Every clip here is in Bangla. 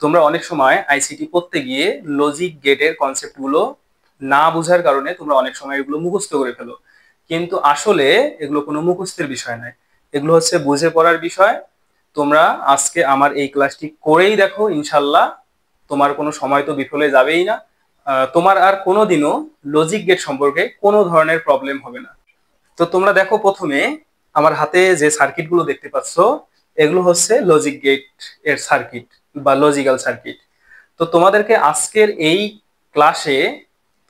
তোমরা অনেক সময় আইসিটি পড়তে গিয়ে লজিক গেটের কনসেপ্টগুলো না বোঝার কারণে তোমরা অনেক সময় এগুলো মুখস্থ করে ফেলো, কিন্তু আসলে এগুলো কোনো মুখস্থের বিষয় নয়, এগুলো হচ্ছে বুঝে পড়ার বিষয়। তোমরা আজকে আমার এই ক্লাসটি করেই দেখো, ইনশাল্লাহ তোমার কোনো সময় তো বিফলে যাবেই না। তোমার আর কোনোদিনও লজিক গেট সম্পর্কে কোনো ধরনের প্রবলেম হবে না। তো তোমরা দেখো, প্রথমে আমার হাতে যে সার্কিটগুলো দেখতে পাচ্ছ, এগুলো হচ্ছে লজিক গেট এর সার্কিট বা লজিক্যাল সার্কিট। তো তোমাদেরকে আজকের এই ক্লাসে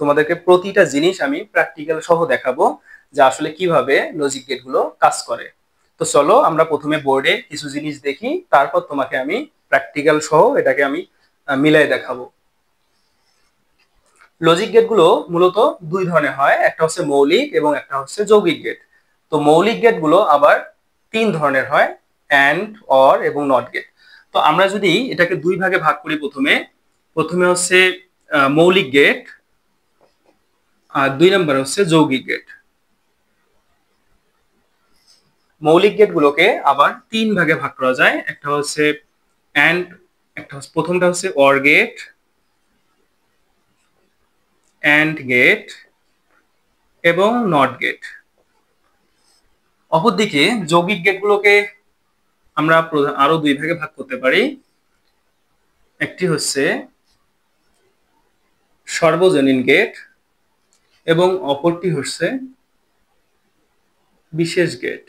তোমাদেরকে প্রতিটা জিনিস আমি প্র্যাকটিক্যাল সহ দেখাবো যে আসলে কিভাবে লজিক গেট গুলো কাজ করে। তো চলো আমরা প্রথমে বোর্ডে কিছু জিনিস দেখি, তারপর তোমাকে আমি প্র্যাকটিক্যাল সহ এটাকে আমি মিলাই দেখাবো। লজিক গেট গুলো মূলত দুই ধরনের হয়, একটা হচ্ছে মৌলিক এবং একটা হচ্ছে যৌগিক গেট। তো মৌলিক গেট গুলো আবার তিন ধরনের হয়, অ্যান্ড, অর এবং নট গেট। তো আমরা যদি এটাকে দুই ভাগে ভাগ করি, প্রথমে প্রথমে হচ্ছে মৌলিক গেট, আর দুই নম্বর হচ্ছে যৌগিক গেট। মৌলিক গেট গুলোকে আবার তিন ভাগে ভাগ করা যায়, একটা হচ্ছে অ্যান্ড, একটা হচ্ছে প্রথমটা হচ্ছে অর গেট, অ্যান্ড গেট এবং নট গেট। অপরদিকে যৌগিক গেট গুলোকে আমরা আরো দুই ভাগে ভাগ করতে পারি, একটি হচ্ছে সর্বজনীন গেট এবং অপরটি হচ্ছে বিশেষ গেট।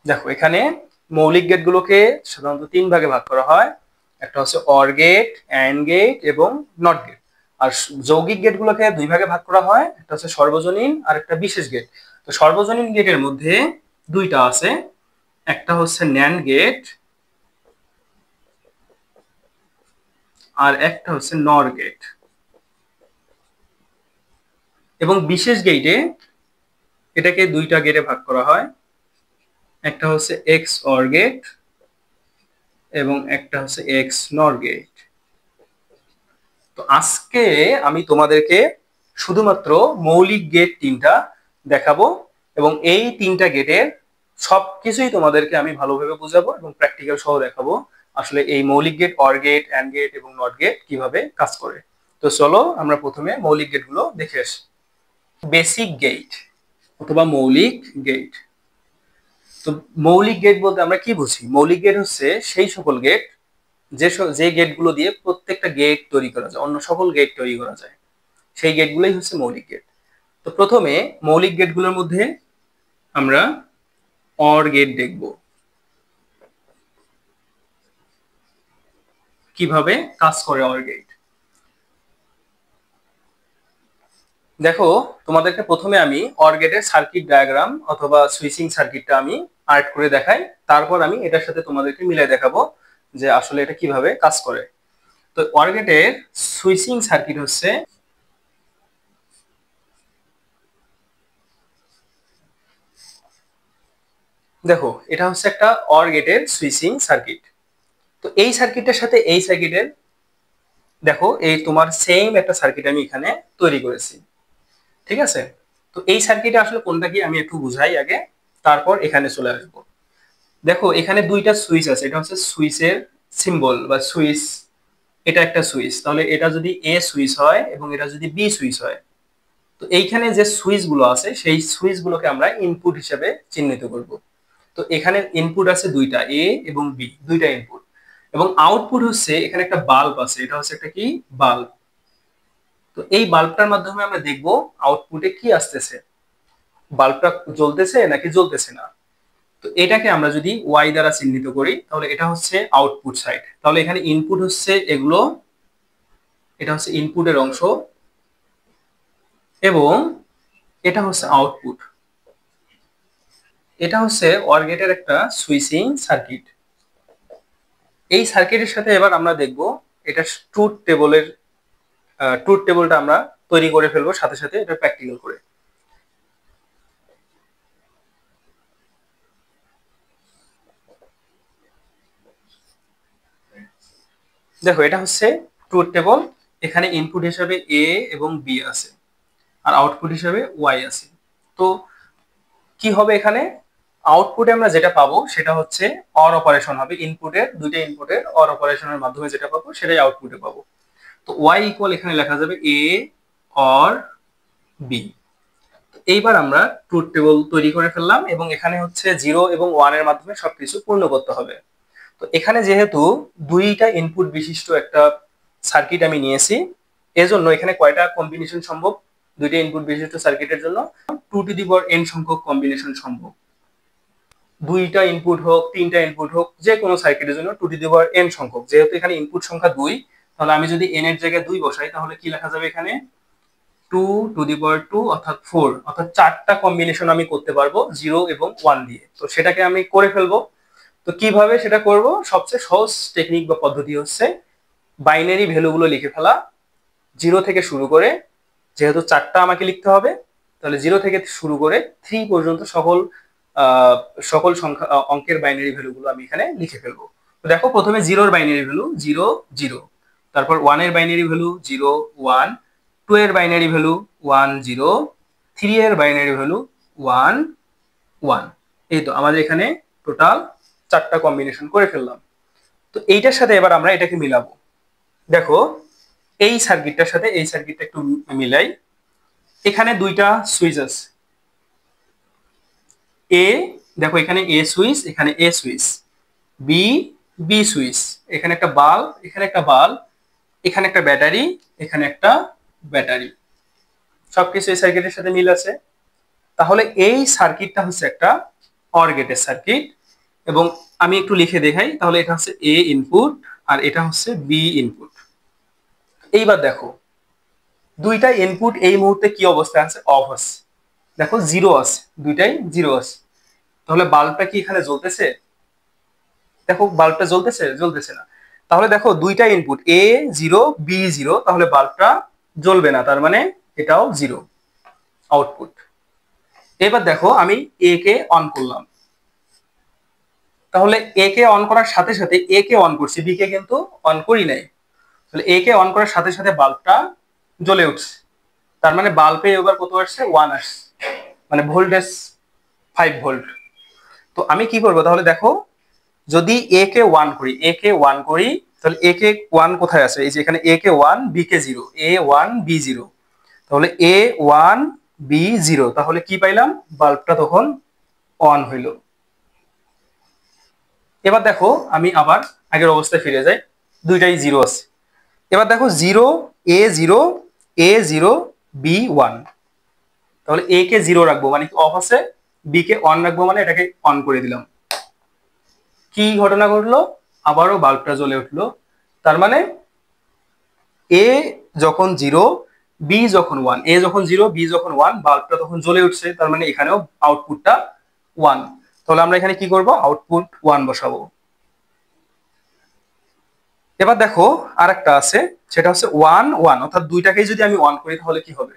দেখো এখানে মৌলিক গেট গুলোকে সাধারণত তিন ভাগে ভাগ করা হয়, একটা হচ্ছে অর গেট, অ্যান্ড গেট এবং নট গেট। আর যৌগিক গেট গুলোকে দুই ভাগে ভাগ করা হয়, একটা হচ্ছে সর্বজনীন আর একটা বিশেষ গেট। তো সর্বজনীন গেটের মধ্যে দুইটা আছে, একটা হচ্ছে ন্যান্ড গেট আর একটা হচ্ছে নর গেট। এবং বিশেষ গেটে এটাকে দুইটা গেটে ভাগ করা হয়, একটা হচ্ছে এক্স অর গেট এবং একটা হচ্ছে এক্স নর গেট। তো আজকে আমি তোমাদেরকে শুধুমাত্র মৌলিক গেট তিনটা দেখাবো এবং এই তিনটা গেটের সবকিছুই তোমাদেরকে আমি ভালোভাবে বোঝাবো এবং প্র্যাকটিক্যাল সহ দেখাবো আসলে এই মৌলিক gate, or gate, and gate এবং নট গেট কিভাবে কাজ করে। তো চলো আমরা প্রথমে মৌলিক গেট গুলো দেখে আসি। বেসিক গেট অথবা মৌলিক গেট। তো মৌলিক গেট বলতে আমরা কি বুঝি? মৌলিক গেট হচ্ছে সেই সকল গেট যে গেটগুলো দিয়ে প্রত্যেকটা গেট তৈরি করা যায়, অন্য সকল গেট তৈরি করা যায়, সেই গেটগুলোই হচ্ছে মৌলিক গেট। তো প্রথমে মৌলিক গেটগুলোর মধ্যে আমরা অর গেট দেখব, কিভাবে কাজ করে অর গেট। দেখো তোমাদেরকে প্রথমে আমি অর গেটের সার্কিট ডায়াগ্রাম অথবা সুইচিং সার্কিটটা আমি আর্ট করে দেখাই, তারপর আমি এটার সাথে তোমাদেরকে মিলাই দেখাবো যে আসলে এটা কিভাবে কাজ করে। তো অর গেটের সুইচিং সার্কিট হচ্ছে, দেখো এটা হচ্ছে একটা অর গেটের সুইচিং সার্কিট। তো এই সার্কিটের সাথে এই সার্কিটের, দেখো এই তোমার সেম একটা সার্কিট আমি এখানে তৈরি করেছি, ঠিক আছে? তো এই সার্কিটে আসলে কোনটা কি আমি একটু বুঝাই আগে, তারপর এখানে চলে আসবো। দেখো এখানে দুইটা সুইচ আছে, এটা হচ্ছে সুইচের সিম্বল বা সুইচ, এটা একটা সুইচ, তাহলে এটা যদি এ সুইচ হয় এবং এটা যদি বি সুইচ হয়, তো এইখানে যে সুইচ গুলো আছে সেই সুইচ গুলোকে আমরা ইনপুট হিসেবে চিহ্নিত করব। তো এখানে ইনপুট আছে দুইটা, এ এবং বি, দুইটা ইনপুট। এবং আউটপুট হচ্ছে এখানে একটা বাল্ব আছে, এটা হচ্ছে একটা কি বাল্ব। তো এই বাল্বটার মাধ্যমে আমরা দেখব আউটপুটে কি আসতেছে, বাল্বটা জ্বলতেছে নাকি জ্বলতেছে না। তো এটাকে আমরা যদি ওয়াই দ্বারা চিহ্নিত করি তাহলে এটা হচ্ছে আউটপুট সাইড। তাহলে এখানে ইনপুট হচ্ছে এগুলো, এটা হচ্ছে ইনপুটের অংশ এবং এটা হচ্ছে আউটপুট। এটা হচ্ছে অর গেটের একটা সুইচিং সার্কিট। এই সার্কিটের সাথে এবার আমরা দেখব এটা ট্রুথ টেবলটা আমরা তৈরি করে ফেলবো সাথে সাথে এটা প্র্যাকটিক্যাল করে। দেখো এটা হচ্ছে ট্রুথ টেবল, এখানে ইনপুট হিসাবে এ এবং বি আছে আর আউটপুট হিসাবে ওয়াই আছে। তো কি হবে এখানে, আউটপুটে আমরা যেটা পাবো সেটা হচ্ছে অর অপারেশন হবে, ইনপুটের দুইটা ইনপুটের অর অপারেশনের মাধ্যমে যেটা পাবো সেটাই আউটপুটে পাবো। তো ওয়াই ইকুয়াল এখানে লেখা যাবে এ অর বি। এইবার আমরা ট্রুথ টেবল তৈরি করে ফেললাম এবং এখানে হচ্ছে 0 এবং 1 এর মাধ্যমে সবকিছু পূর্ণ করতে হবে। তো এখানে যেহেতু দুইটা ইনপুট বিশিষ্ট একটা সার্কিট আমি নিয়েছি, এজন্য এখানে কয়টা কম্বিনেশন সম্ভব দুইটা ইনপুট বিশিষ্ট সার্কিটের জন্য? 2n সংখ্যক কম্বিনেশন সম্ভব। দুইটা ইনপুট হোক, তিনটা ইনপুট হোক, যে কোনো সার্কিটের জন্য 2n সংখ্যক। যেহেতু এখানে ইনপুট সংখ্যা 2, তাহলে আমি যদি n এর জায়গায় 2 বসাই তাহলে কি লেখা যাবে এখানে? 2 অর্থাৎ 4, অর্থাৎ 4টা কম্বিনেশন আমি করতে পারবো 0 এবং 1 দিয়ে। তো সেটাকে আমি করে ফেলবো। তো কিভাবে সেটা করব? সবচেয়ে সহজ টেকনিক বা পদ্ধতি হচ্ছে বাইনারি ভ্যালুগুলো লিখে ফেলা 0 থেকে শুরু করে, যেহেতু 4টা আমাকে লিখতে হবে তাহলে 0 থেকে শুরু করে 3 পর্যন্ত সকল সংখ্যা অঙ্কের বাইনারি ভ্যালুগুলো আমি এখানে লিখে ফেলবো। তো দেখো প্রথমে 0 এর বাইনারি ভ্যালু 0 0, তারপর 1 এর বাইনারি ভ্যালু 0 1, 2 এর বাইনারি ভ্যালু 1 0, 3 এর বাইনারি ভ্যালু 1 1। এই তো আমাদের এখানে টোটাল 4টা কম্বিনেশন করে ফেললাম। তো এইটার সাথে এবার আমরা এটাকে মিলাবো। দেখো এই সার্কিটটার সাথে এই সার্কিটটা একটু মিলাই। এখানে দুইটা সুইচ আছে, এ দেখো এখানে এ সুইচ, এখানে এ সুইচ, বি বি সুইচ, এখানে একটা বাল্ব, এখানে একটা বাল্ব, এখানে একটা ব্যাটারি, এখানে একটা ব্যাটারি, সবকিছু এই সার্কিটের সাথে মিল আছে। তাহলে এই সার্কিটটা হচ্ছে একটা অর গেটের সার্কিট। এবং আমি একটু লিখে দেখাই, তাহলে এটা হচ্ছে এ ইনপুট আর এটা হচ্ছে বি ইনপুট। এইবার দেখো দুইটা ইনপুট এই মুহূর্তে কি অবস্থায় আছে? অফ আছে। দেখো 0 আছে, দুইটাই 0 আছে। তাহলে বাল্বটা কি এখানে জ্বলতেছে? দেখো বাল্বটা জ্বলতেছে? জ্বলতেছে না। তাহলে দেখো দুইটা ইনপুট এ 0 বি 0, তাহলে বাল্বটা জ্বলবে না, তার মানে এটাও 0 আউটপুট। এবার দেখো আমি এ কে অন করলাম, তাহলে এ কে অন করার সাথে সাথে এ কে অন করছি, বি কে কিন্তু অন করি নাই। তাহলে এ কে অন করার সাথে সাথে বাল্বটা জ্বলে উঠছে, তার মানে বাল্বে এবার কত আসছে? 1 আসছে, মানে ভোল্টেজ 5 ভোল্ট। তো আমি কি করবো তাহলে? দেখো যদি এ কে 1 করি, এ কে 1 করি, তাহলে এ কে 1 কোথায় আছে? এই যে এখানে এ কে 1 বি কে 0, এ 1 বি 0, তাহলে এ 1 বি 0, তাহলে কি পাইলাম? বাল্বটা তখন অন হইল। এবার দেখো আমি আবার আগের অবস্থায় ফিরে যাই, দুইটাই 0 আছে। এবার দেখো 0 এ 0 এ 0 বি 1, তাহলে এ কে 0 রাখবো মানে অফ আছে, বি কে অন রাখবো মানে এটাকে অন করে দিলাম। কি ঘটনা ঘটলো? আবারও বাল্বটা জ্বলে উঠলো। তার মানে এ যখন 0 বি যখন 1, এ যখন 0 বি যখন 1, বাল্বটা তখন জ্বলে উঠছে, তার মানে এখানেও আউটপুটটা 1। তাহলে আমরা এখানে কি করব? আউটপুট 1 বসাবো। এবার দেখো আরেকটা আছে, সেটা হচ্ছে 1 1, অর্থাৎ দুইটাকেই যদি আমি অন করি তাহলে কি হবে?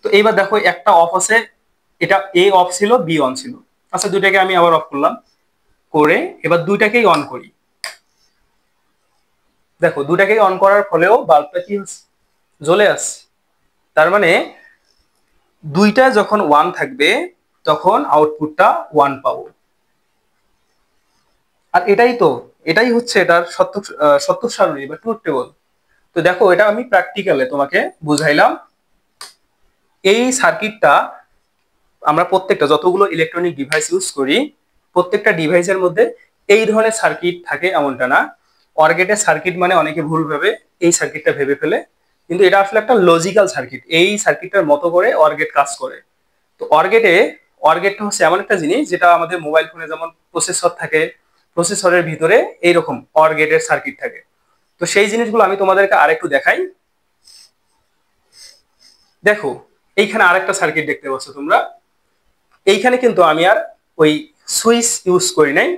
তো এইবার দেখো একটা অফ আছে, এটা এ অফ ছিল বি অন ছিল, আচ্ছা দুইটাকে আমি আবার অফ করলাম, করে এবার দুইটাকেই অন করি। দেখো দুটাকেই অন করার ফলেও বাল্বটা কি হচ্ছে? জ্বলে আসছে। তার মানে দুইটা যখন 1 থাকবে তখন আউটপুটটা 1 পাবো। আর এটাই হচ্ছে এটার সত্য সারণী বা ট্রুথ টেবল। তো দেখো এটা আমি প্র্যাকটিক্যালে তোমাকে বুঝাইলাম। এই সার্কিটটা আমরা প্রত্যেকটা যতগুলো ইলেকট্রনিক ডিভাইস ইউজ করি, প্রত্যেকটা ডিভাইসের মধ্যে এই ধরনের সার্কিট থাকে এমনটা না। অর গেটের সার্কিট মানে অনেকে ভুলভাবে এই সার্কিটটা ভেবে ফেলে, কিন্তু এটা আসলে একটা লজিক্যাল সার্কিট। এই সার্কিটটার মতো করে অর গেট কাজ করে। তো অর গেটটা হচ্ছে এমন একটা জিনিস যেটা আমাদের মোবাইল ফোনে যেমন প্রসেসর থাকে, প্রসেসরের ভিতরে এইরকম অর গেটের সার্কিট থাকে। তো সেই জিনিসগুলো আমি তোমাদেরকে আরেকটু দেখাই। দেখো এইখানে আরেকটা সার্কিট দেখতে পাচ্ছ তোমরা। এইখানে কিন্তু আমি আর ওই সুইচ ইউজ করি নাই,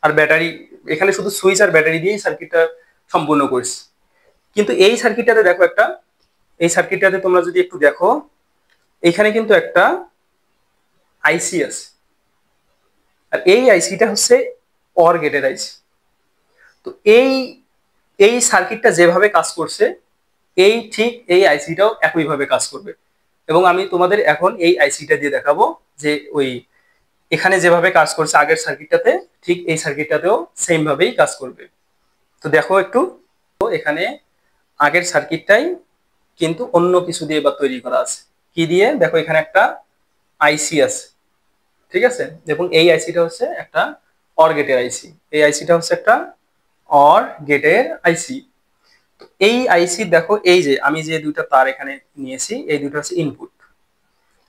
আর ব্যাটারি, এখানে শুধু সুইচ আর ব্যাটারি দিয়েই সার্কিটটা সম্পূর্ণ করছি। কিন্তু এই সার্কিটটাতে দেখো একটা, এই সার্কিটটাতে তোমরা যদি একটু দেখো, এইখানে কিন্তু একটা আইসি আছে, আর এই আইসিটা হচ্ছে অর গেটের আইসি। তো এই সার্কিটটা যেভাবে কাজ করছে, ঠিক এই আইসিটাও একইভাবে কাজ করবে। এবং আমি তোমাদের এখন এই আইসিটা দিয়ে দেখাবো যে ওই এখানে যেভাবে কাজ করছে আগের সার্কিটটাতে, ঠিক এই সার্কিটটাতেও সেম ভাবেই কাজ করবে। তো দেখো একটু, তো এখানে আগের সার্কিটটাই কিন্তু অন্য কিছু দিয়ে এবার তৈরি করা আছে। কি দিয়ে? দেখো এখানে একটা আইসি আছে, ঠিক আছে, এবং এই আইসিটা হচ্ছে একটা অর গেটের আইসি। এই আইসিটা হচ্ছে একটা অর গেটের আইসি। তো এই আইসি দেখো, এই যে আমি যে দুইটা তার এখানে নিয়েছি, এই দুটো হচ্ছে ইনপুট,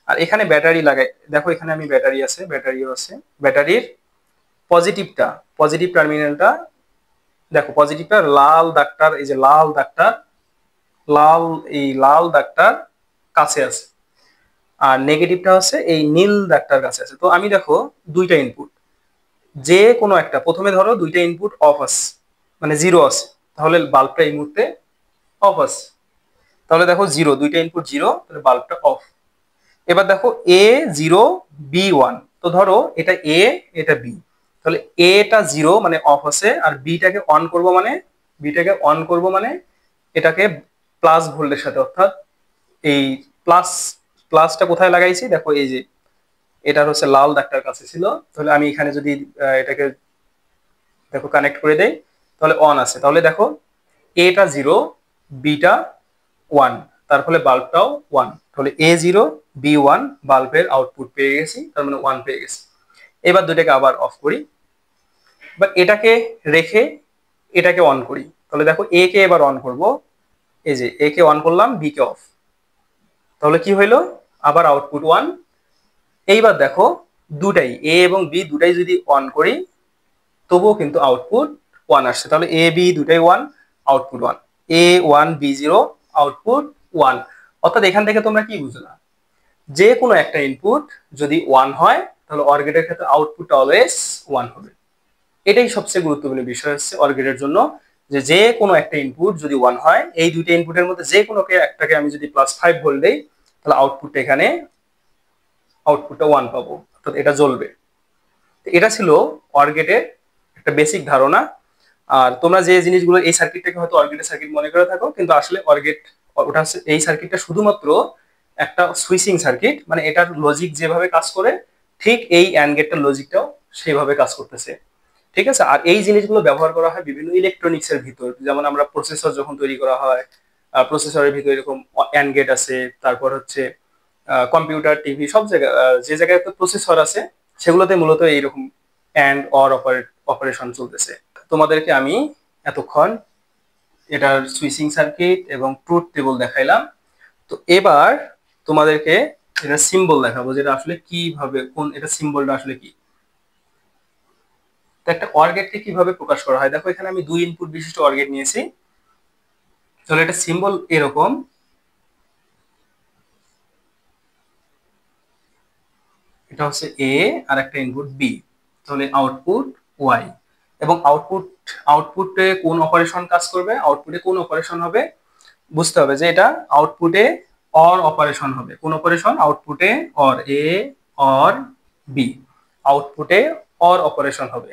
আর এখানে ব্যাটারি লাগাই। দেখো এখানে আমি ব্যাটারি আছে, ব্যাটারিও আছে। ব্যাটারির পজিটিভটা, পজিটিভ টার্মিনালটা দেখো, পজিটিভটা লাল দাগটার, এই যে লাল দাগটা, লাল, এই লাল দাগটার কাছে আছে, আর নেগেটিভটা হচ্ছে এই নীল দাগটার কাছে আছে। তো আমি দেখো দুইটা ইনপুট, যে কোনো একটা, প্রথমে ধরো দুইটা ইনপুট অফ আছে, মানে জিরো আছে, তাহলে বাল্বটা এই মুহূর্তে অফ আছে। তাহলে দেখো জিরো, দুইটা ইনপুট জিরো, তাহলে বাল্বটা অফ। এবার দেখো এ জিরো, বি ওয়ান। তো ধরো এটা এ, এটা বি, তাহলে এটা জিরো মানে অফ আছে, আর বিটাকে অন করব মানে, বিটাকে অন করব মানে এটাকে প্লাস ভোল্টের সাথে, অর্থাৎ এই প্লাস, প্লাসটা কোথায় লাগাইছি দেখো, এই যে এটার হচ্ছে লাল দাগটার কাছে ছিল। তাহলে আমি এখানে যদি এটাকে দেখো কানেক্ট করে দেই, তাহলে অন আছে। তাহলে দেখো এটা জিরো, বিটা ওয়ান, তার ফলে বাল্বটাও ওয়ান। তাহলে এ জিরো, বি ওয়ান, বাল্বের আউটপুট পেয়ে গেছি, তার মানে ওয়ান পেয়ে গেছি। এবার দুটাকে আবার অফ করি, এবার এটাকে রেখে এটাকে অন করি। তাহলে দেখো এ কে এবার অন করব, এই যে এ কে অন করলাম, বি কে অফ, তাহলে কি হইলো? আবার আউটপুট ওয়ান। এইবার দেখো দুটাই, এ এবং বি দুটাই যদি অন করি, তবুও কিন্তু আউটপুট ওয়ান আসছে। তাহলে এ বি দুটাই one, output one. A one B zero, output one. অর্থাৎ এখান থেকে তোমরা কি বুঝলা? যে কোনো একটা ইনপুট যদি ওয়ান হয়, তাহলে অর গেটের ক্ষেত্রে আউটপুটটা অলওয়েজ ওয়ান হবে। এটাই সবচেয়ে গুরুত্বপূর্ণ বিষয় হচ্ছে অর গেটের জন্য, যে যে কোনো একটা ইনপুট যদি ওয়ান হয়, এই দুইটা ইনপুটের মধ্যে যে কোনো একটাকে আমি যদি প্লাস 5 ভোল্ট দেই, তাহলে আউটপুটটা এখানে, আউটপুটটা ওয়ান পাবো, অর্থাৎ এটা জ্বলবে। এটা ছিল অর গেটের একটা বেসিক ধারণা। আর তোমরা যে জিনিসগুলো, এই সার্কিটটাকে হয়তো অর গেটের সার্কিট মনে করে থাকো, কিন্তু আসলে অর গেট, ওটা হচ্ছে, এই সার্কিটটা শুধুমাত্র একটা সুইচিং সার্কিট, মানে এটার লজিক যেভাবে কাজ করে, ঠিক এই অ্যান্ড গেটটার লজিকটাও সেইভাবে কাজ করতেছে, ঠিক আছে। আর এই জিনিসগুলো ব্যবহার করা হয় বিভিন্ন ইলেকট্রনিক্স এর ভিতর, যেমন আমরা প্রসেসর যখন তৈরি করা হয়, প্রসেসরের ভিতরে এরকম অ্যান্ড গেট আছে। তারপর হচ্ছে কম্পিউটার, টিভি, সব জায়গায় যে জায়গায় প্রসেসর আছে, সেগুলোতে মূলত এইরকম অ্যান্ড অর অপারেশন চলতেছে। তোমাদেরকে আমি এতক্ষণ এটার সুইচিং সার্কিট এবং ট্রুথ টেবল দেখাইলাম। তো এবার তোমাদেরকে এটা সিম্বল দেখাবো, যেটা আসলে কিভাবে, কোন এটা সিম্বলটা আসলে কি। তো একটা অর গেটকে কিভাবে প্রকাশ করা হয়, দেখো এখানে আমি দুই ইনপুট বিশিষ্ট অর গেট নিয়েছি। তাহলে এটা সিম্বল এরকম, এটা হচ্ছে এ আর একটা ইনপুট বি, তাহলে আউটপুট ওয়াই। এবং আউটপুটে কোন অপারেশন কাজ করবে, আউটপুটে কোন অপারেশন হবে, বুঝতে হবে যে এটা আউটপুটে অর অপারেশন হবে। কোন অপারেশন? আউটপুটে অর, এ অর বি, আউটপুটে অর অপারেশন হবে।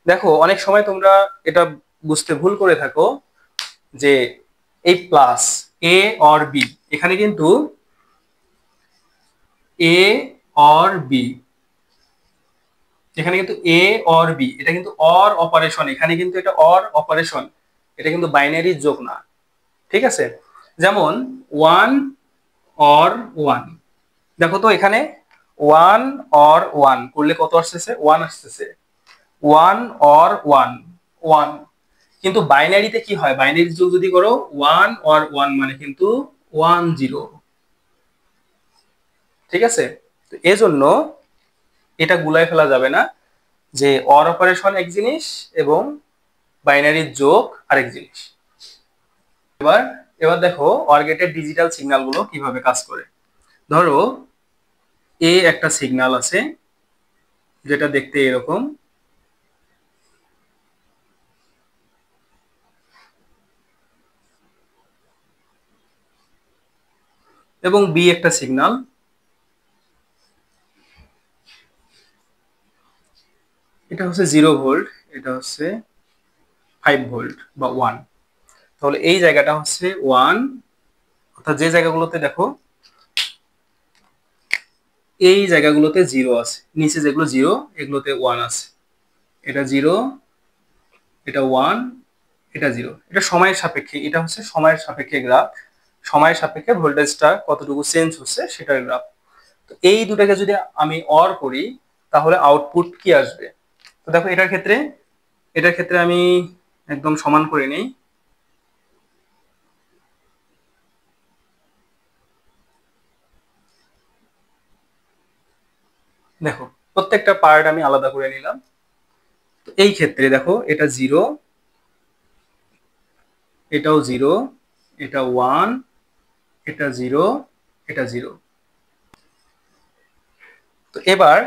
দেখো অনেক সময় তোমরা এটা বুঝতে ভুল করে থাকো, যে এই প্লাস এ অর বি, এখানে কিন্তু এ অর বি, এখানে কিন্তু এ অর বি, এটা কিন্তু অর অপারেশন, এখানে কিন্তু এটা অর অপারেশন, এটা কিন্তু বাইনারি যোগ না, ঠিক আছে। যেমন ওয়ান অর ওয়ান, দেখো তো এখানে ওয়ান অর ওয়ান করলে কত আসতেছে? ওয়ান আসতেছে। One or one, one. কিন্তু বাইনারিতে কি হয়? বাইনারি যোগ যদি করো, ওয়ান অর ওয়ান মানে কিন্তু ওয়ান জিরো, ঠিক আছে। তো এজন্য এটা গুলাই ফেলা যাবে না, যে অর অপারেশন এক জিনিস এবং বাইনারির যোগ আরেক জিনিস। এবার এবার দেখো অর গেটের ডিজিটাল সিগন্যাল গুলো কিভাবে কাজ করে। ধরো এ একটা সিগন্যাল আছে, যেটা দেখতে এরকম, এবং বি একটা সিগন্যাল, এটা হচ্ছে 0 ভোল্ট, এটা হচ্ছে 5 ভোল্ট বা ওয়ান। তাহলে এই জায়গাটা হচ্ছে ওয়ান, অর্থাৎ যে জায়গাগুলোতে দেখো এই জায়গাগুলোতে 0 আছে, নিচে যেগুলো 0 এগুলোতে 1 আছে। এটা 0, এটা 1, এটা 0। এটা সময়ের সাপেক্ষে, এটা হচ্ছে সময়ের সাপেক্ষে গ্রাফ। সময়ের সাপেক্ষে ভোল্টেজটা কতটুকু চেঞ্জ হচ্ছে সেটার গ্রাফ। তো এই দুটাকে যদি আমি অর করি তাহলে আউটপুট কি আসবে? তো দেখো এটার ক্ষেত্রে আমি একদম সমান করে নেই। দেখো প্রত্যেকটা পার্ট আমি আলাদা করে নিলাম। তো এই ক্ষেত্রে দেখো এটা 0, এটাও 0, এটা 1, এটা 0, এটা 0। তো এবার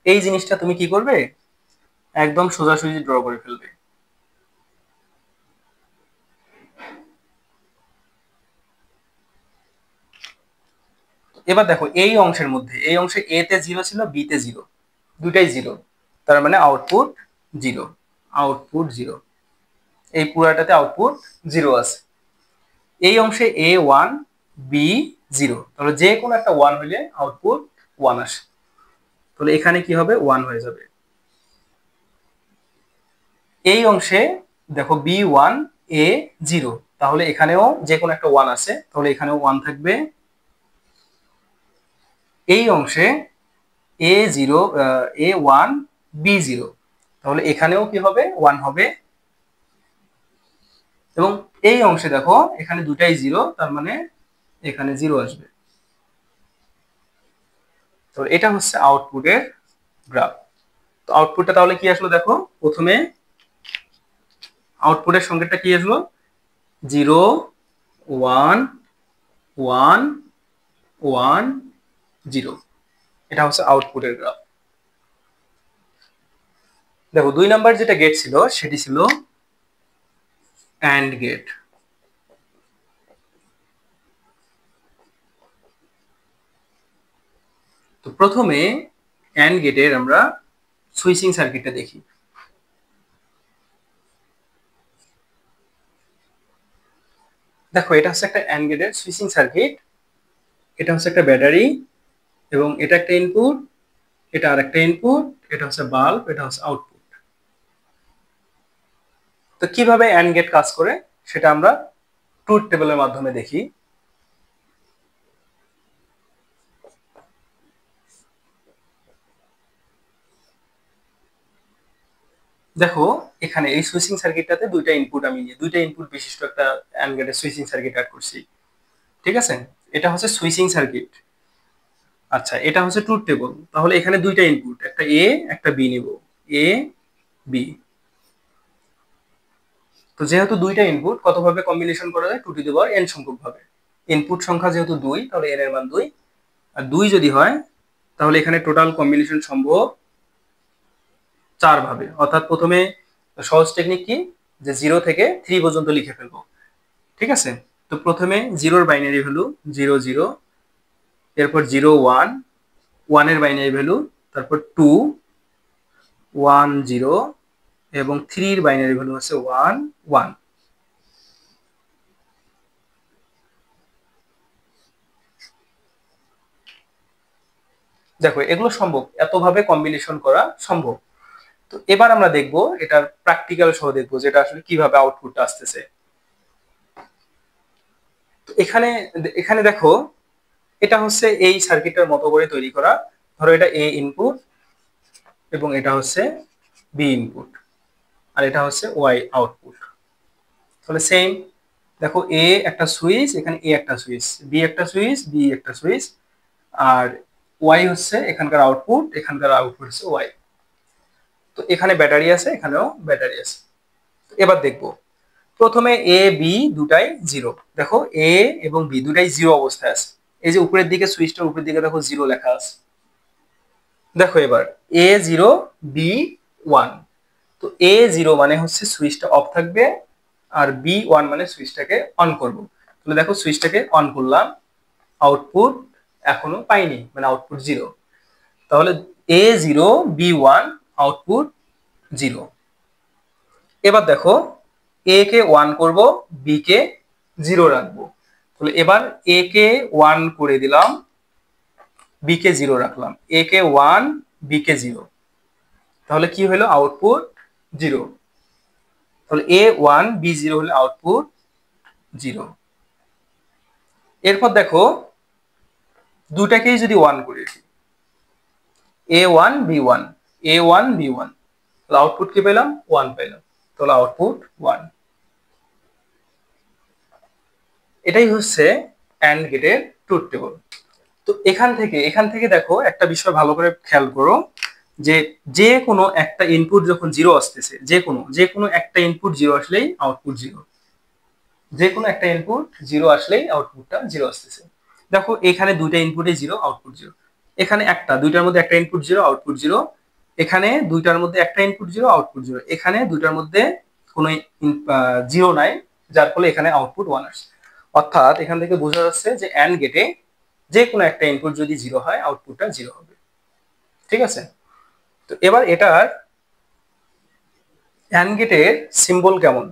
এই জিনিসটা তুমি কি করবে? একদম সোজাসুজি ড্র করে ফেলবে। এবার দেখো এই অংশের মধ্যে, এই অংশে এ তে 0 ছিল, বি তে 0, দুটাই 0, তার মানে আউটপুট 0, আউটপুট 0। এই পুরাটাতে আউটপুট 0 আছে। এই অংশে এ 1, বি 0, তাহলে যে কোনো একটা 1 হলে আউটপুট 1 আসে। তাহলে এখানে কি হবে? 1 হয়ে যাবে। এই অংশে দেখো বি 1, এ 0, তাহলে এখানেও যে কোনো একটা 1 আছে, তাহলে এখানেও 1 থাকবে। এই অংশে এ 0, এ 1, বি 0, তাহলে এখানেও কি হবে? 1 হবে। এবং এই অংশে দেখো এখানে দুটাই 0, তার মানে এখানে 0 আসবে। তো এটা হচ্ছে আউটপুটের গ্রাফ। তো আউটপুটটা তাহলে কি আসলো? দেখো প্রথমে আউটপুটের সংকেতটা কি আসলো? 0, 1, 1, 1, 0। এটা হচ্ছে আউটপুটের গ্রাফ। দেখো 2 নাম্বার যেটা গেট ছিল সেটি ছিল অ্যান্ড গেট। তো প্রথমে অ্যান্ড গেটের আমরা সুইচিং সার্কিটটা দেখি। দেখো এটা হচ্ছে একটা অ্যান্ড গেটের সুইচিং সার্কিট। এটা হচ্ছে একটা ব্যাটারি, এবং এটা একটা ইনপুট, এটা আর একটা ইনপুট, এটা হচ্ছে বাল্ব, এটা হচ্ছে আউটপুট। তো কিভাবে অ্যান্ড গেট কাজ করে সেটা আমরা ট্রুথ টেবলের মাধ্যমে দেখি। দেখো এখানে এই সুইচিং সার্কিটটাতে দুইটা ইনপুট বিশিষ্ট একটা অ্যান্ড গেটের সুইচিং সার্কিট অ্যাড করছি। ঠিক আছে, এটা হচ্ছে সুইচিং সার্কিট। আচ্ছা, এটা হচ্ছে ট্রুথ টেবল। তাহলে এখানে দুইটা ইনপুট, একটা এ একটা বি নিব, এ বি। তো যেহেতু দুইটা ইনপুট, কতভাবে কম্বিনেশন করা যায়? 2 টু দি পাওয়ার n সংখ্যক ভাবে। ইনপুট সংখ্যা যেহেতু 2, তাহলে n এর মান 2, আর 2 যদি হয় তাহলে এখানে টোটাল কম্বিনেশন সম্ভব 4 ভাবে। অর্থাৎ প্রথমে সহজ টেকনিক কি, যে 0 থেকে 3 পর্যন্ত লিখে ফেলবো। ঠিক আছে, তো প্রথমে 0 এর বাইনারি ভ্যালু 0 0, এরপর 0 1, 1 এর বাইনারি ভ্যালু, তারপর 2 1 0, এবং 3 এর বাইনারি ভ্যালু হচ্ছে 1 1। দেখো এগুলো সম্ভব, এতভাবে কম্বিনেশন করা সম্ভব। তো এবার আমরা দেখব এটার প্র্যাকটিক্যাল সহ দেখবো যেটা আসলে কিভাবে আউটপুটটা আসতেছে। তো এখানে এখানে দেখো এটা হচ্ছে এই সার্কিটটার মতো করে তৈরি করা। ধরো এটা এ ইনপুট, এবং এটা হচ্ছে বি ইনপুট, আর এটা হচ্ছে ওয়াই আউটপুট। তাহলে সেম, দেখো এ একটা সুইচ, এখানে এ একটা সুইচ, বি একটা সুইচ, বি একটা সুইচ, আর ওয়াই হচ্ছে এখানকার আউটপুট, এখানকার আউটপুট হচ্ছে ওয়াই। তো এখানে ব্যাটারি আছে, এখানেও ব্যাটারি আছে। এবার দেখবো প্রথমে এ বি দুটাই 0। দেখো এ এবং বি দুটাই 0 অবস্থায় আছে। এই যে উপরের দিকে সুইচটার উপরের দিকে দেখো 0 লেখা আছে। দেখো এবার এ 0, বি 1। তো এ 0 মানে হচ্ছে সুইচটা অফ থাকবে, আর বি 1 মানে সুইচটাকে অন করব। তাহলে দেখো সুইচটাকে অন করলাম, আউটপুট এখনো পাইনি, মানে আউটপুট 0। তাহলে এ 0, বি 1, আউটপুট 0। এবার দেখো এ কে 1 করব, বি কে 0 রাখবো। তাহলে এবার এ কে 1 করে দিলাম, বি কে 0 রাখলাম, এ কে 1 বি কে 0, তাহলে কি হলো আউটপুট 0। তাহলে এ 1 বি 0 হলে আউটপুট 0। এরপর দেখো দুটাকেই যদি 1 করে দিই, এ 1 বি 1, এ 1 বি 1, তাহলে আউটপুট কি পেলাম 1 পেলাম, তাহলে আউটপুট 1। এটাই হচ্ছে অ্যান্ড গেটের ট্রুথ টেবল। তো এখান থেকে দেখো একটা বিষয় ভালো করে খেয়াল করো, যে যে কোনো একটা ইনপুট যখন 0 আসতেছে, যে কোনো একটা ইনপুট 0 আসলেই আউটপুট 0, যে কোনো একটা ইনপুট 0 আসলেই আউটপুটটা 0 আসতেছে। দেখো এখানে দুইটা ইনপুটে 0, আউটপুট 0, এখানে দুইটার মধ্যে একটা ইনপুট 0, আউটপুট 0, এখানে দুইটার মধ্যে একটা ইনপুট 0, আউটপুট 0, এখানে দুইটার মধ্যে কোনো 0 নাই, যার ফলে এখানে আউটপুট 1 আসছে। অর্থাৎ এখান থেকে বোঝা যাচ্ছে যে অ্যান্ড গেটে যে কোনো একটা ইনপুট যদি 0 হয়, আউটপুটটা 0 হবে। ঠিক আছে, তো এবার এটার অ্যান্ড গেটের সিম্বল কেমন?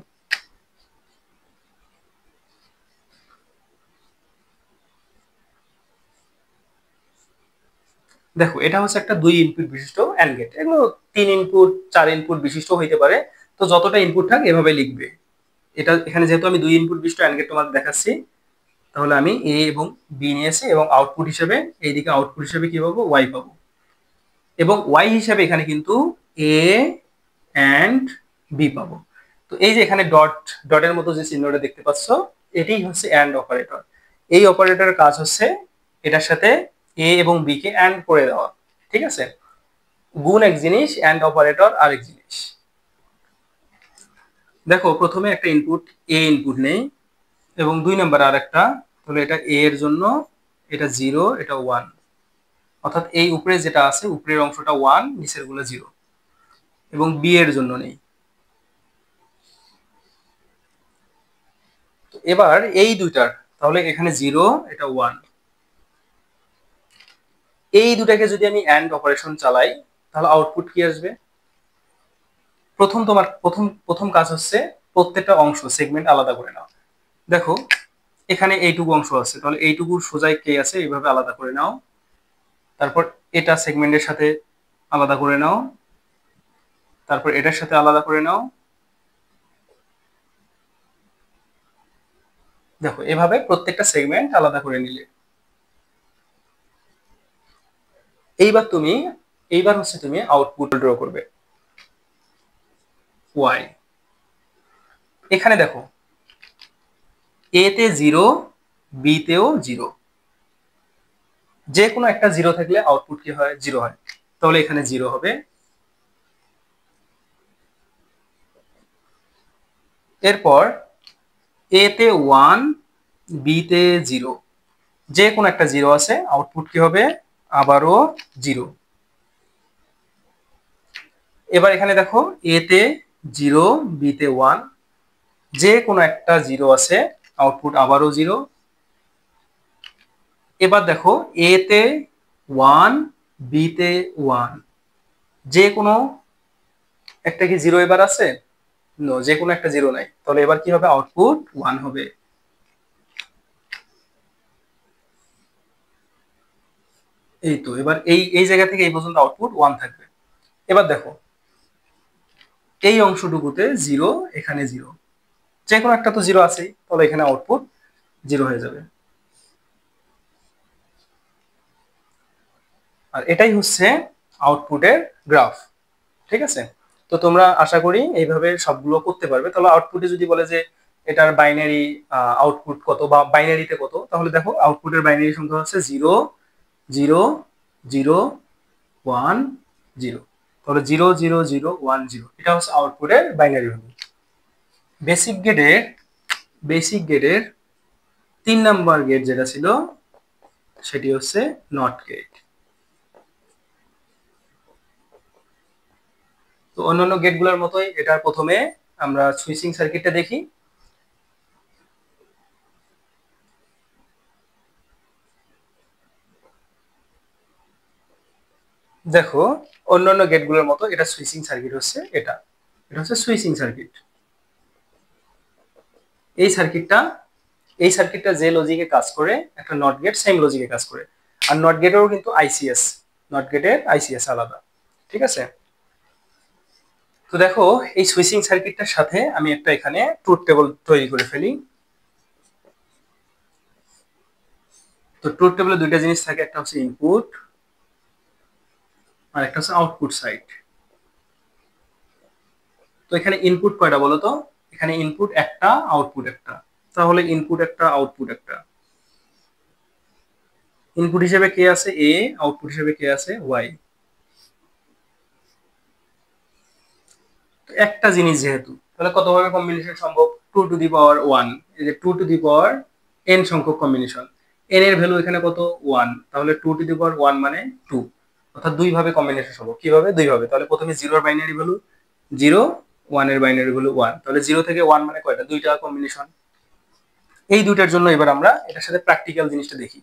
দেখো এটা হচ্ছে একটা 2 ইনপুট বিশিষ্ট অ্যান্ড গেট, এগুলো 3 ইনপুট 4 ইনপুট বিশিষ্ট হইতে পারে, তো যতটা ইনপুট থাক এভাবে লিখবে। এটা এখানে যেহেতু আমি 2 ইনপুট বিশিষ্ট অ্যান্ড গেট তোমাদের দেখাচ্ছি, তাহলে আমি এ এবং বি নিয়েছি, এবং আউটপুট হিসেবে এইদিকে আউটপুট হিসেবে কি পাবো, ওয়াই পাবো, এবং ওয়াই হিসেবে এখানে কিন্তু এ অ্যান্ড বি পাবো। তো এই যে এখানে ডটের মতো যে চিহ্নটা দেখতে পাচ্ছ, এটাই হচ্ছে অ্যান্ড অপারেটর। এই অপারেটরের কাজ হচ্ছে এটার সাথে এ এবং বি কে অ্যান্ড করে দেওয়া। ঠিক আছে, গুণ এক জিনিস, অ্যান্ড অপারেটর আরেক জিনিস। দেখো প্রথমে একটা ইনপুট এ ইনপুট নেই, এবং 2 নাম্বার আর একটা, তাহলে এটা এ এর জন্য এটা 0, এটা 1, অর্থাৎ এই উপরে যেটা আছে উপরের অংশটা 1, নিচের গুলো 0, এবং বি এর জন্য নেই। এবার এই দুইটার, তাহলে এখানে 0, এটা 1, এই দুটাকে যদি আমি অ্যান্ড অপারেশন চালাই, তাহলে আউটপুট কি আসবে? তোমার প্রথম কাজ হচ্ছে প্রত্যেকটা অংশ সেগমেন্ট আলাদা করে নাও। দেখো এখানে এইটুকু অংশ আছে, তাহলে এইটুকুর সোজাই কে আছে, এইভাবে আলাদা করে নাও। তারপর এটা সেগমেন্টের সাথে আলাদা করে নাও, তারপর এটার সাথে আলাদা করে নাও। দেখো এভাবে প্রত্যেকটা সেগমেন্ট আলাদা করে নিলে, এইবার হচ্ছে তুমি আউটপুট ড্র করবে ওয়াই। এখানে দেখো এ তে 0, বি তেও 0, যে কোনো একটা 0 থাকলে আউটপুট কি হয়, 0 হয়, তাহলে এখানে 0 হবে। এরপর এ তে 1, বি তে 0, যে কোনো একটা 0 আছে, আউটপুট কি হবে, আবারও 0। এবার এখানে দেখো এ তে 0, বি তে 1, যে কোনো একটা 0 আছে, আউটপুট আবারও 0। এবার দেখো এ তে 1, বি তে 1, যে কোনো একটা কি 0 এবার আছে, নো, যে কোনো একটা 0 নাই, তাহলে এবার কি হবে, আউটপুট 1 হবে। এই তো এবার এই এই জায়গা থেকে এই পর্যন্ত আউটপুট 1 থাকবে। এবার দেখো এই অংশটুকুতে 0, এখানে 0, যে কোনো একটা তো 0 আছেই, তাহলে এখানে আউটপুট 0 হয়ে যাবে। আর এটাই হচ্ছে আউটপুটের গ্রাফ। ঠিক আছে, তো তোমরা আশা করি এইভাবে সবগুলো করতে পারবে। তাহলে আউটপুটে যদি বলে যে এটার বাইনারি আউটপুট কত বা বাইনারিতে কত, তাহলে দেখো আউটপুটের বাইনারি সংখ্যা হচ্ছে 0, 0, 0, 1, 0, তাহলে 0, 0, 0, 1, 0, এটা হচ্ছে আউটপুটের বাইনারি ভ্যালু। বেসিক গেটের 3 নাম্বার গেট যেটা ছিল, সেটি হচ্ছে নট গেট। তো অন্যান্য গেটগুলোর মতোই এটার প্রথমে আমরা সুইচিং সার্কিটটা দেখি। দেখো অন্যান্য গেটগুলোর মতো এটা সুইচিং সার্কিট হচ্ছে, এটা হচ্ছে সুইচিং সার্কিট। এই সার্কিটটা যে লজিকে কাজ করে, একটা নট গেট সেম লজিকে কাজ করে। আর নট গেটেরও কিন্তু আইসিএস, নট গেটের আইসিএস আলাদা, ঠিক আছে। তো দেখো এই সুইচিং সার্কিটটার সাথে আমি একটা এখানে ট্রুথ টেবল তৈরি করে ফেলি। তো ট্রুথ টেবলে দুইটা জিনিস থাকে, একটা হচ্ছে ইনপুট আর একটা হচ্ছে আউটপুট সাইড। তো এখানে ইনপুট কয়টা বলো তো? এখানে ইনপুট একটা, আউটপুট একটা। তাহলে ইনপুট একটা, আউটপুট একটা। ইনপুট হিসেবে কে আছে? এ। আউটপুট হিসেবে কে আছে? ওয়াই। একটা জিনিস যেহেতু, তাহলে কতভাবে কম্বিনেশন সম্ভব? 2 টু দি পাওয়ার 1। এই যে 2 টু দি পাওয়ার n সংখ্যক কম্বিনেশন, n এর ভ্যালু এখানে কত? 1। তাহলে 2 টু দি পাওয়ার 1 মানে 2, অর্থাৎ দুই ভাবে কম্বিনেশন সম্ভব। কিভাবে? দুই ভাবে। তাহলে প্রথমে 0 এর বাইনারি ভ্যালু 0, 1 এর বাইনারি ভ্যালু 1। তাহলে 0 থেকে 1 মানে কয়টা? দুইটা কম্বিনেশন। এই দুইটার জন্য এবার আমরা এটার সাথে প্র্যাকটিক্যাল জিনিসটা দেখি।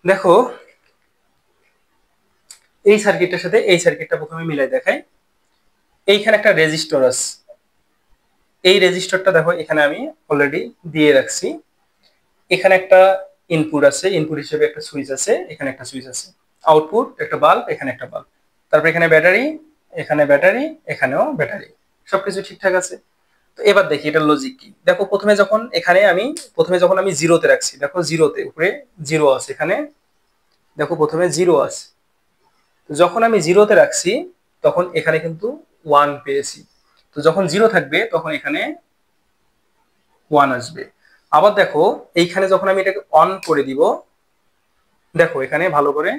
দেখো এই সার্কিটটার সাথে এই সার্কিটটা প্রথমে মিলাই দেখাই। এইখানে একটা রেজিস্টর আছে, এই রেজিস্টরটা দেখো এখানে আমি অলরেডি দিয়ে রাখছি। এখানে একটা ইনপুট আছে, ইনপুট হিসেবে একটা সুইচ আছে, এখানে একটা সুইচ আছে। আউটপুট একটা বাল্ব, এখানে একটা বাল্ব। তারপর এখানে ব্যাটারি, এখানে ব্যাটারি, এখানেও ব্যাটারি। সবকিছু ঠিকঠাক আছে। তো এবার দেখি এটার লজিক কি। দেখো প্রথমে যখন আমি জিরোতে রাখছি, দেখো জিরোতে উপরে জিরো আছে এখানে, দেখো প্রথমে জিরো আছে। যখন আমি জিরোতে রাখছি তখন এখানে কিন্তু 1 পেয়েছি। তো যখন জিরো থাকবে তখন এখানে 1 আসবে। আবার দেখো এইখানে যখন আমি এটাকে অন করে দিব, দেখো এখানে ভালো করে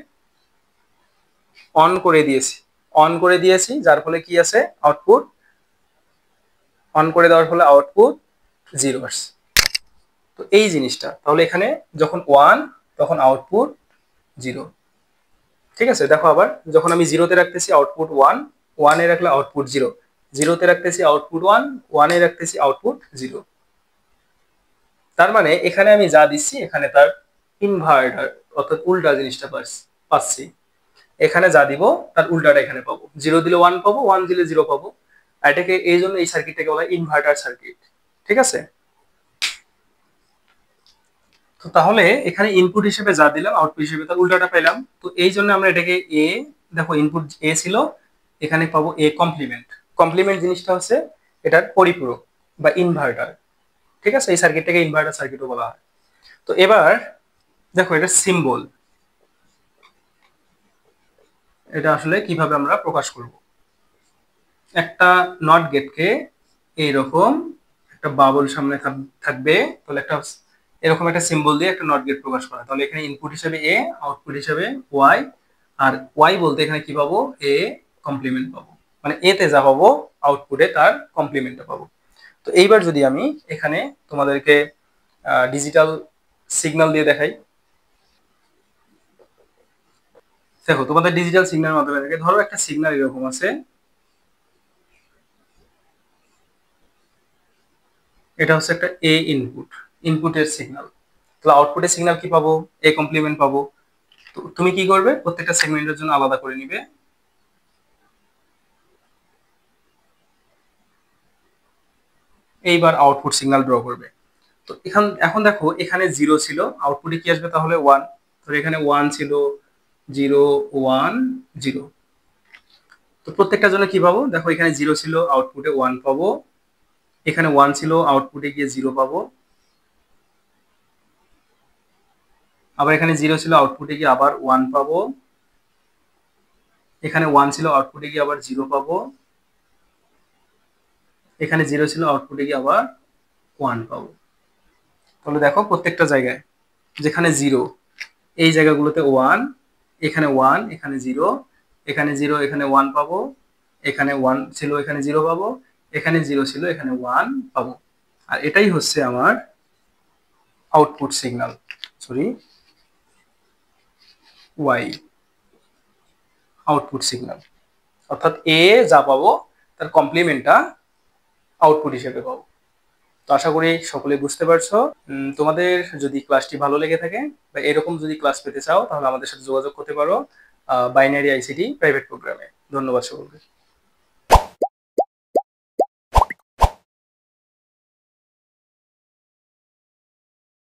অন করে দিয়েছি, অন করে দিয়েছি, যার ফলে কি আছে? আউটপুট। অন করে দেওয়ার ফলে আউটপুট 0 আসছে। তো এই জিনিসটা তাহলে এখানে যখন 1 তখন আউটপুট 0। ঠিক আছে, দেখো আবার যখন আমি জিরোতে রাখতেছি আউটপুট 1, 1 এ রাখলে আউটপুট 0, জিরোতে রাখতেছি আউটপুট 1, 1 এ রাখতেছি আউটপুট 0। তার মানে এখানে আমি যা দিচ্ছি এখানে তার ইনভার্টার, অর্থাৎ উল্টা জিনিসটা পাচ্ছি। এখানে যা দিব তার উল্টাটা এখানে পাবো। 0 দিলে 1 পাবো, 1 দিলে 0 পাবো। আর এটাকে এই জন্য এই সার্কিটটাকে বলা হয় ইনভার্টার সার্কিট। ঠিক আছে। তো তাহলে এখানে ইনপুট হিসেবে যা দিলাম আউটপুট হিসেবে তার উল্টাটা পেলাম। তো এই জন্য আমরা এটাকে এ, দেখো ইনপুট এ ছিল, এখানে পাবো এ কমপ্লিমেন্ট। কমপ্লিমেন্ট জিনিসটা হচ্ছে এটার পরিপূরক বা ইনভার্টার। ঠিক আছে, এই সার্কিটটাকে ইনভার্টার সার্কিটও বলা হয়। তো এবার দেখো এটা সিম্বল, এটা আসলে কিভাবে আমরা প্রকাশ করব। একটা নট গেটকে এইরকম একটা বাবল সামনে থাকবে, তাহলে একটা এরকম একটা সিম্বল দিয়ে একটা নট গেট প্রকাশ করা। তাহলে এখানে ইনপুট হিসেবে এ, আউটপুট হিসেবে ওয়াই। আর ওয়াই বলতে এখানে কি পাবো? এ কমপ্লিমেন্ট পাবো, মানে এ তে যা পাবো আউটপুটে তার কমপ্লিমেন্টটা পাবো। তো এইবার যদি আমি এখানে তোমাদেরকে ডিজিটাল সিগন্যাল দিয়ে দেখাই। দেখো তোমাদের ডিজিটাল সিগন্যাল মাধ্যমে দেখে, ধরো একটা সিগন্যাল এরকম আছে, এটা হচ্ছে একটা এ ইনপুট, ইনপুটের সিগন্যাল। তাহলে আউটপুটের সিগন্যাল কি পাবো? এ কমপ্লিমেন্ট পাবো। তো তুমি কি করবে? প্রত্যেকটা সেগমেন্টের জন্য আলাদা করে নিবে। এইবার আউটপুট সিগন্যাল ড্র করবে। তো এখন দেখো এখানে 0 ছিল, আউটপুটে কি আসবে? তাহলে 1। তো এখানে 1 ছিল, 0, 1, 0। তো প্রত্যেকটার জন্য কি পাবো? দেখো এখানে 0 ছিল, আউটপুটে 1 পাবো। এখানে 1 ছিল, আউটপুটে গিয়ে 0 পাবো। আবার এখানে 0 ছিল, আউটপুটে গিয়ে আবার 1 পাবো। এখানে 1 ছিল, আউটপুটে গিয়ে আবার 0 পাবো। এখানে 0 ছিল, আউটপুটে গিয়ে আবার 1 পাবো। তাহলে দেখো প্রত্যেকটা জায়গায় যেখানে 0, এই জায়গাগুলোতে 1, এখানে 1, এখানে 0, এখানে 0, এখানে 1 পাবো। এখানে 1 ছিল, এখানে 0 পাবো। এখানে 0 ছিল, এখানে 1 পাবো। আর এটাই হচ্ছে আমার output signal, sorry Y, output signal. অর্থাৎ এ যা পাবো তার কমপ্লিমেন্টটা আউটপুট হিসেবে পাবো। তো আশা করি সকলে বুঝতে পারছো। তোমাদের যদি ক্লাসটি ভালো লেগে থাকে বা এরকম যদি ক্লাস পেতে চাও তাহলে আমাদের সাথে যোগাযোগ করতে পারো বাইনারি আইসিটি প্রাইভেট প্রোগ্রামে। ধন্যবাদ সকলকে।